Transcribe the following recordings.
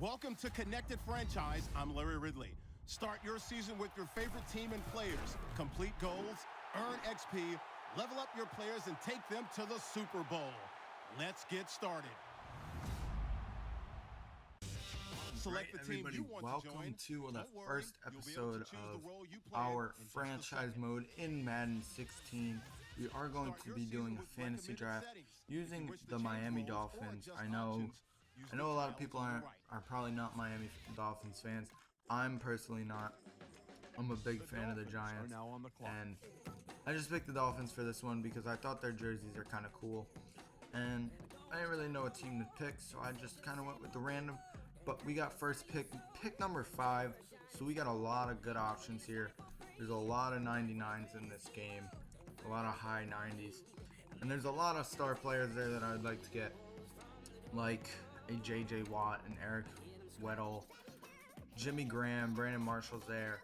Welcome to Connected Franchise. I'm Larry Ridley. Start your season with your favorite team and players. Complete goals, earn XP, level up your players, and take them to the Super Bowl. Let's get started. Select the team you want to join. Welcome to the first episode of our franchise mode in Madden 16. We are going to be doing a fantasy draft using the Miami Dolphins. I know a lot of people are probably not Miami Dolphins fans. I'm personally not. I'm a big fan of the Giants, and I just picked the Dolphins for this one because I thought their jerseys are kind of cool, and I didn't really know a team to pick, so I just kind of went with the random. But we got first pick number 5, so we got a lot of good options here. There's a lot of 99s in this game, a lot of high 90s, and there's a lot of star players there that I'd like to get, like a J.J. Watt and Eric Weddle, Jimmy Graham, Brandon Marshall's there,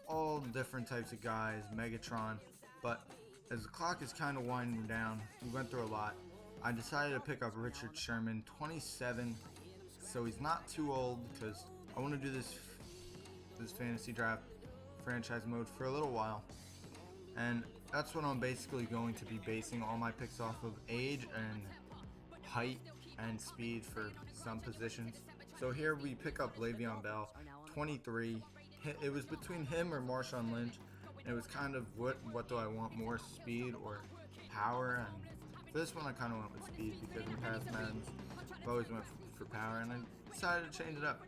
all different types of guys, Megatron. But as the clock is kind of winding down, we went through a lot. I decided to pick up Richard Sherman, 27. So he's not too old because I want to do this fantasy draft franchise mode for a little while, and that's what I'm basically going to be basing all my picks off of: age and height and speed for some positions. So here we pick up Le'Veon Bell, 23. It was between him or Marshawn Lynch, and it was kind of what do I want more, speed or power? And for this one I kind of went with speed because in past Maddens I've always went for power, and I decided to change it up.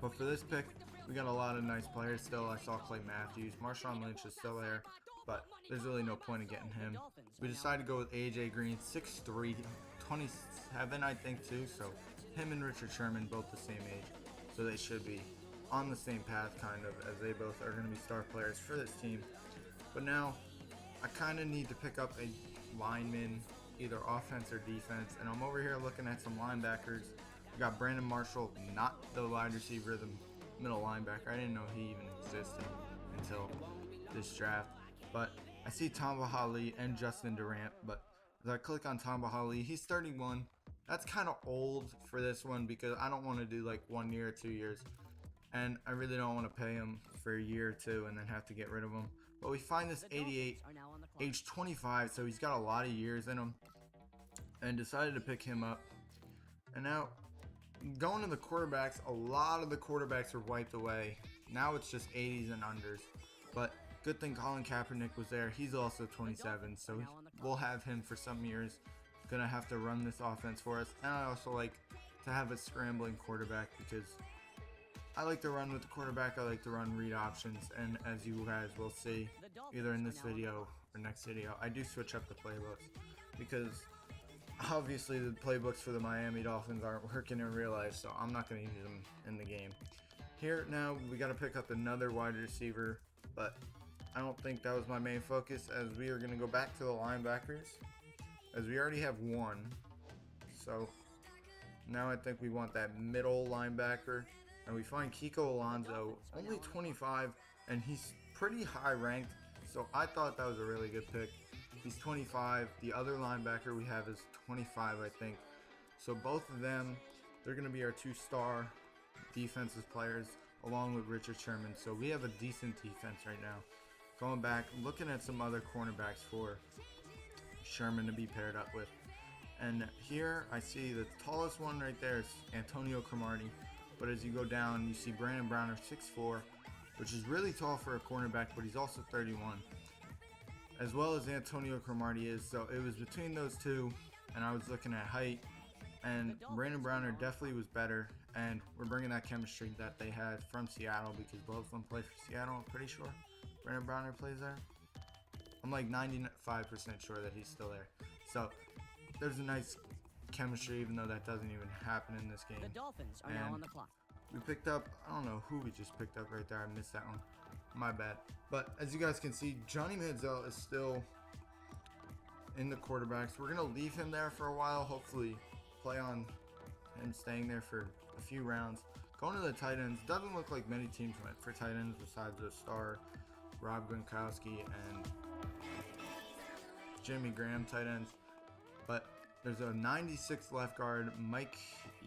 But for this pick, we got a lot of nice players still. I saw Clay Matthews, Marshawn Lynch is still there, but there's really no point in getting him. We decided to go with AJ Green, 6'3", 27 I think too, so him and Richard Sherman both the same age, so they should be on the same path kind of, as they both are going to be star players for this team. But now I kind of need to pick up a lineman, either offense or defense, and I'm over here looking at some linebackers. We got Brandon Marshall, not the wide receiver, the middle linebacker. I didn't know he even existed until this draft. But I see Tamba Hali and Justin Durant, but as I click on Tamba Hali, he's 31. That's kind of old for this one because I don't want to do like 1 year or 2 years, and I really don't want to pay him for a year or two and then have to get rid of him. But we find this 88, age 25, so he's got a lot of years in him, and decided to pick him up. And now, going to the quarterbacks, a lot of the quarterbacks are wiped away. Now it's just 80s and unders. But good thing Colin Kaepernick was there. He's also 27, so we'll have him for some years. Gonna have to run this offense for us. And I also like to have a scrambling quarterback because I like to run with the quarterback. I like to run read options, and as you guys will see either in this video or next video, I do switch up the playbooks because obviously the playbooks for the Miami Dolphins aren't working in real life, so I'm not going to use them in the game. Here now we got to pick up another wide receiver, but I don't think that was my main focus, as we are going to go back to the linebackers, as we already have one. So now I think we want that middle linebacker. And we find Kiko Alonso, only 25, and he's pretty high ranked, so I thought that was a really good pick. He's 25. The other linebacker we have is 25, I think. So both of them, they're going to be our 2-star defensive players, along with Richard Sherman. So we have a decent defense right now. Going back, looking at some other cornerbacks for Sherman to be paired up with. And here I see the tallest one right there is Antonio Cromartie. But as you go down, you see Brandon Browner, 6'4", which is really tall for a cornerback, but he's also 31, as well as Antonio Cromartie is. So it was between those two, and I was looking at height, and Brandon Browner definitely was better, and we're bringing that chemistry that they had from Seattle, because both of them play for Seattle, I'm pretty sure. Brandon Browner plays there. I'm like 95% sure that he's still there. So there's a nice chemistry, even though that doesn't even happen in this game. The Dolphins are now on the clock. We picked up, I don't know who we just picked up right there. I missed that one. My bad. But as you guys can see, Johnny Manziel is still in the quarterbacks. We're going to leave him there for a while. Hopefully play on him staying there for a few rounds. Going to the tight ends. Doesn't look like many teams went for tight ends besides the star Rob Gronkowski and Jimmy Graham tight ends. But there's a 96 left guard, Mike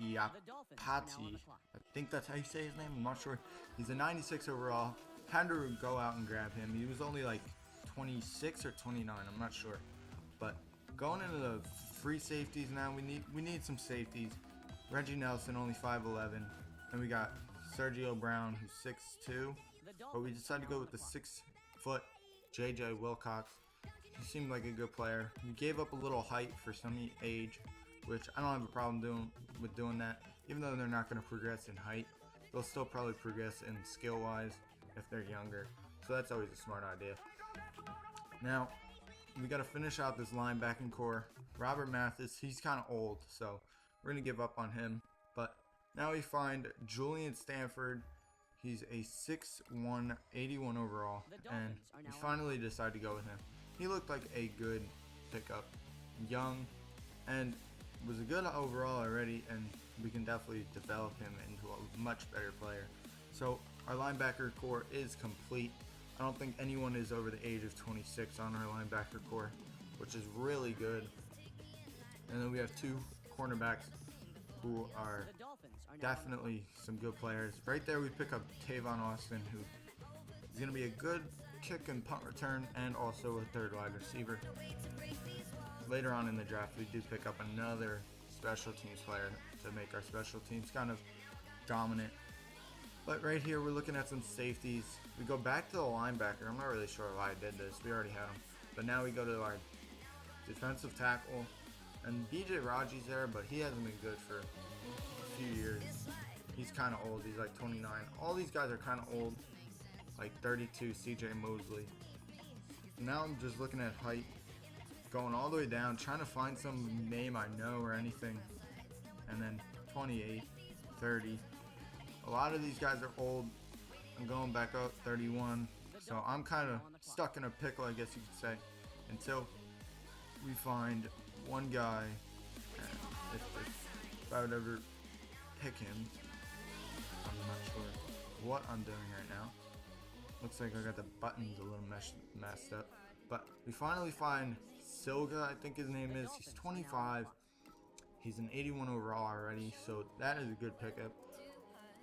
Iapati. I think that's how you say his name. I'm not sure. He's a 96 overall. Had to go out and grab him. He was only like 26 or 29. I'm not sure. But going into the free safeties now, we need some safeties. Reggie Nelson, only 5'11", and we got Sergio Brown, who's 6'2", but we decided to go with the 6-foot J.J. Wilcox. He seemed like a good player. We gave up a little height for some age, which I don't have a problem doing that. Even though they're not going to progress in height, they'll still probably progress in skill-wise if they're younger. So that's always a smart idea. Now, we got to finish out this linebacking core. Robert Mathis, he's kind of old, so we're going to give up on him. But now we find Julian Stanford. He's a 6'1", 81 overall, and we finally decided to go with him. He looked like a good pickup, young, and was a good overall already, and we can definitely develop him into a much better player. So our linebacker core is complete. I don't think anyone is over the age of 26 on our linebacker core, which is really good. And then we have two cornerbacks who are definitely some good players. Right there we pick up Tavon Austin, who is going to be a good kick and punt return and also a third wide receiver. Later on in the draft we do pick up another special teams player to make our special teams kind of dominant. But right here we're looking at some safeties. We go back to the linebacker. I'm not really sure why I did this. We already had him. But now we go to our defensive tackle. And BJ Raji's there, but he hasn't been good for a few years. He's kind of old. He's like 29. All these guys are kind of old. Like 32, CJ Mosley. Now I'm just looking at height. Going all the way down, trying to find some name I know or anything. And then 28, 30. A lot of these guys are old. I'm going back up, 31. So I'm kind of stuck in a pickle, I guess you could say, until we find one guy. If I would ever pick him, I'm not sure what I'm doing right now. Looks like I got the buttons a little messed up. But we finally find Silga, I think his name is. He's 25. He's an 81 overall already, so that is a good pickup.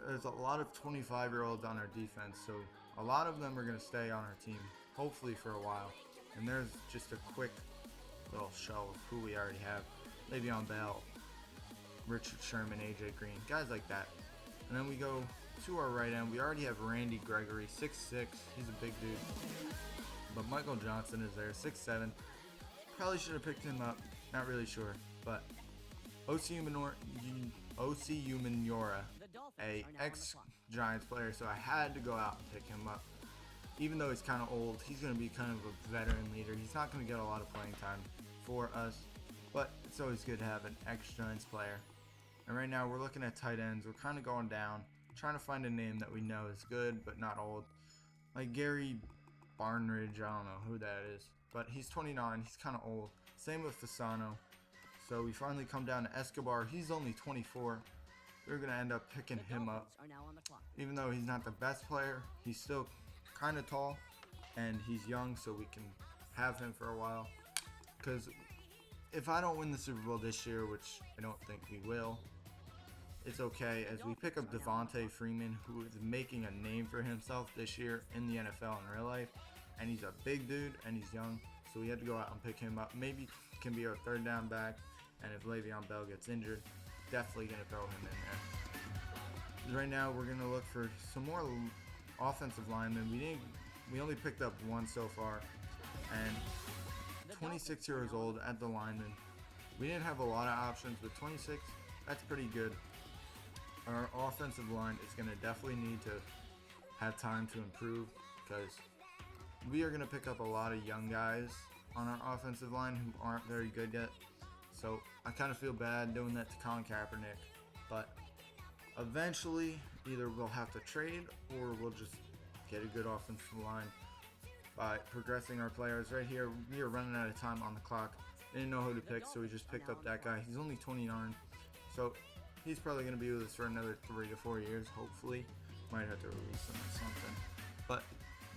There's a lot of 25-year-olds on our defense, so a lot of them are going to stay on our team, hopefully for a while. And there's just a quick little show of who we already have. Le'Veon Bell, Richard Sherman, AJ Green, guys like that. And then we go to our right end. We already have Randy Gregory, 6'6". He's a big dude. But Michael Johnson is there, 6'7". Probably should have picked him up. Not really sure. But O.C. Umenyiora, a ex-Giants player, so I had to go out and pick him up. Even though he's kind of old, he's going to be kind of a veteran leader. He's not going to get a lot of playing time for us, but it's always good to have an ex-Giants player. And right now we're looking at tight ends. We're kind of going down, trying to find a name that we know is good but not old. Like Gary Barnridge, I don't know who that is, but he's 29. He's kind of old. Same with Fasano. So we finally come down to Escobar. He's only 24. We're going to end up picking him up. Even though he's not the best player, he's still kind of tall and he's young, so we can have him for a while. Because if I don't win the Super Bowl this year, which I don't think we will, it's okay, as we pick up Devontae Freeman, who is making a name for himself this year in the NFL in real life. And he's a big dude and he's young, so we had to go out and pick him up. Maybe can be our third down back, and if Le'Veon Bell gets injured, definitely going to throw him in there. Right now we're going to look for some more offensive linemen. We only picked up one so far, and 26 years old at the lineman. We didn't have a lot of options, but 26, that's pretty good. Our offensive line is going to definitely need to have time to improve, because we are going to pick up a lot of young guys on our offensive line who aren't very good yet. So I kind of feel bad doing that to Colin Kaepernick, but eventually either we'll have to trade or we'll just get a good offensive line by progressing our players. Right here, we are running out of time on the clock. Didn't know who to pick, so we just picked up that guy. He's only 29, so he's probably going to be with us for another 3 to 4 years, hopefully. Might have to release him or something. But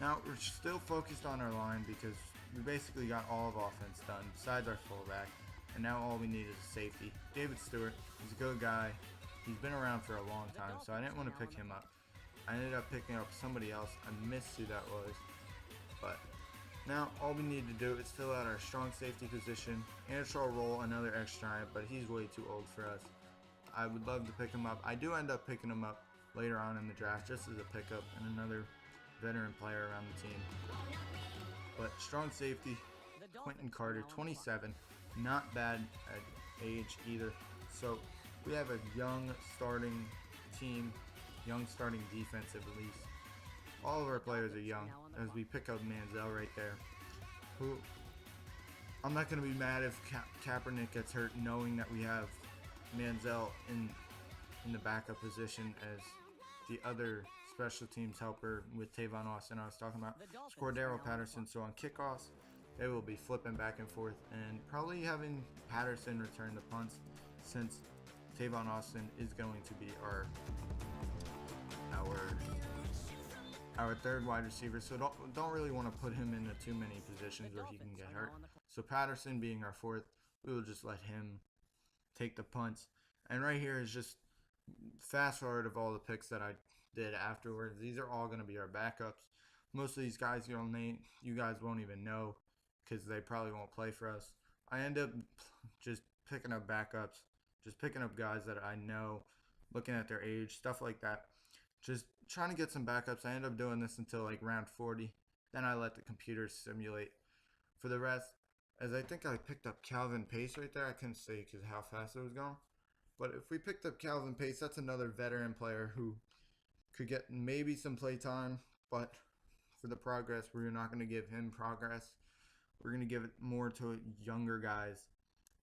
now we're still focused on our line because we basically got all of offense done besides our fullback. And now all we need is a safety. David Stewart, he's a good guy. he's been around for a long time, so I didn't want to pick him up. I ended up picking up somebody else. I missed who that was. But now all we need to do is fill out our strong safety position. Anatol Roll, another X-Giant, but he's way too old for us. I would love to pick him up. I do end up picking him up later on in the draft just as a pickup and another veteran player around the team. But strong safety, Quentin Carter, 27, not bad at age either. So we have a young starting team, young starting defense at least. All of our players are young as we pick up Manziel right there, who I'm not going to be mad if Kaepernick gets hurt, knowing that we have Manziel in the backup position as the other special teams helper with Tavon Austin I was talking about. Cordero Patterson. So on kickoffs, they will be flipping back and forth and probably having Patterson return the punts, since Tavon Austin is going to be our third wide receiver. So don't really want to put him into too many positions where he can get hurt. So Patterson being our fourth, we will just let him take the punts. And right here is just fast forward of all the picks that I did afterwards. These are all going to be our backups. Most of these guys you guys won't even know because they probably won't play for us. I end up just picking up backups, just picking up guys that I know, looking at their age, stuff like that. Just trying to get some backups. I end up doing this until like round 40. Then I let the computer simulate. For the rest, as I think I picked up Calvin Pace right there. I couldn't say because how fast it was going. But if we picked up Calvin Pace, that's another veteran player who could get maybe some play time. But for the progress, we're not going to give him progress. We're going to give it more to younger guys.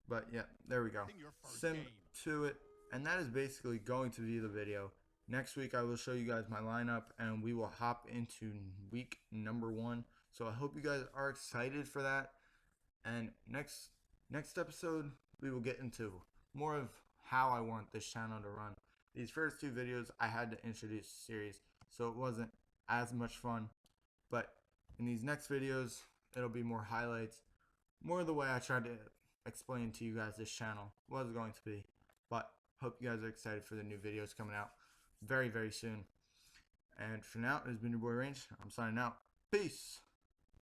But yeah, there we go. Sim to it. And that is basically going to be the video. Next week, I will show you guys my lineup, and we will hop into week number 1. So I hope you guys are excited for that. And next episode, we will get into more of how I want this channel to run. These first 2 videos, I had to introduce a series, so it wasn't as much fun. But in these next videos, it'll be more highlights, more of the way I tried to explain to you guys this channel was going to be. But hope you guys are excited for the new videos coming out very, very soon. And for now, it's been your boy Range. I'm signing out. Peace.